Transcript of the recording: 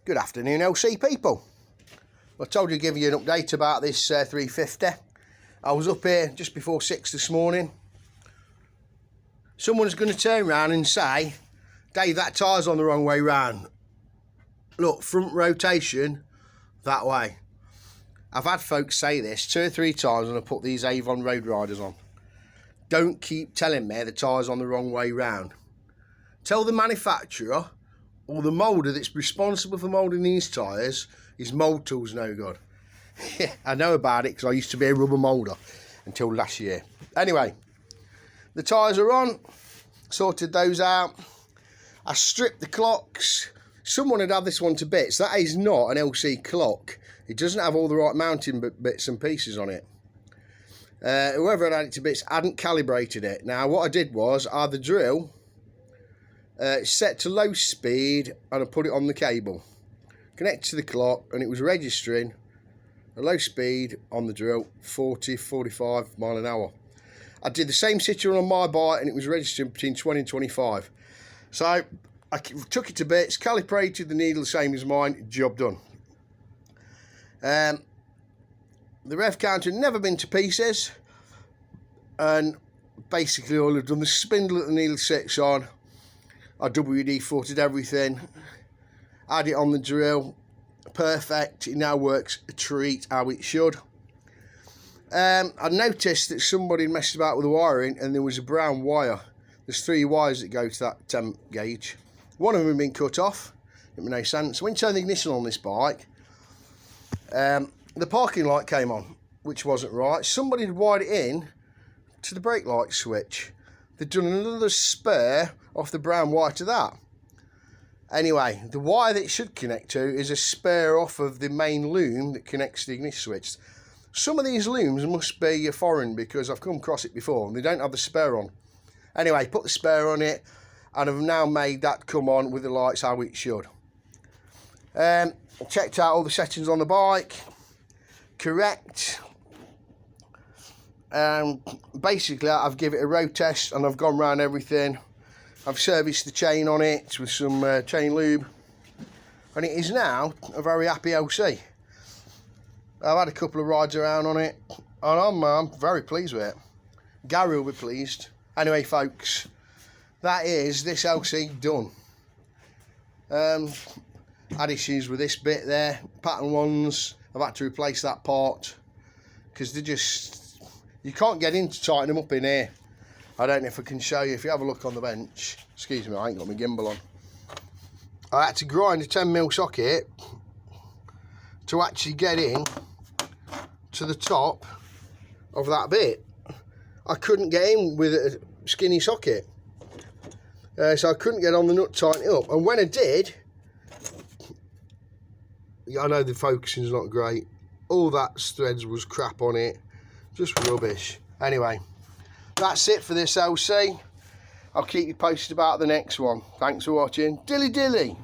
Good afternoon, LC people. I told you to give you an update about this 350. I was up here just before 6 this morning. Someone's going to turn around and say, Dave, that tyre's on the wrong way round. Look, front rotation that way. I've had folks say this 2 or 3 times when I put these Avon Road Riders on. Don't keep telling me the tyre's on the wrong way round. Tell the manufacturer or the moulder that's responsible for moulding these tyres, his mould tool's no good. Yeah, I know about it because I used to be a rubber moulder until last year. Anyway, the tyres are on, sorted those out. I stripped the clocks. Someone had this one to bits. That is not an LC clock. It doesn't have all the right mounting bits and pieces on it. Whoever had it to bits hadn't calibrated it. Now what I did was I had the drill set to low speed and I put it on the cable, connected to the clock, and it was registering a low speed on the drill 40-45 mile an hour. I did the same situation on my bike and it was registering between 20 and 25. So I took it to bits, calibrated the needle the same as mine, job done. The rev counter had never been to pieces, and basically all I've done, the spindle that the needle sits on, I WD-40'd everything, had it on the drill, perfect. It now works a treat, how it should. I noticed that somebody messed about with the wiring and there was a brown wire. There's 3 wires that go to that temp gauge. One of them had been cut off, it made no sense. So when you turn the ignition on this bike, the parking light came on, which wasn't right. Somebody had wired it in to the brake light switch. They'd done another spare off the brown wire to that. Anyway, the wire that it should connect to is a spare off of the main loom that connects to the ignition switch. Some of these looms must be foreign because I've come across it before and they don't have the spare on. Anyway, put the spare on it and I've now made that come on with the lights how it should. I checked out all the settings on the bike, correct. Basically I've given it a road test and I've gone round everything. I've serviced the chain on it with some chain lube, and it is now a very happy LC. I've had a couple of rides around on it and I'm very pleased with it. Gary will be pleased. Anyway folks, that is this LC done. Had issues with this bit there, pattern ones. I've had to replace that part because they just, you can't get in to tighten them up in here. I don't know if I can show you. If you have a look on the bench, excuse me, I ain't got my gimbal on. I had to grind a 10mm socket to actually get in to the top of that bit. I couldn't get in with a skinny socket, so I couldn't get on the nut, tighten it up. And when I did, I know the focusing's not great. All that threads was crap on it, just rubbish. Anyway, that's it for this LC. I'll keep you posted about the next one. Thanks for watching. Dilly dilly.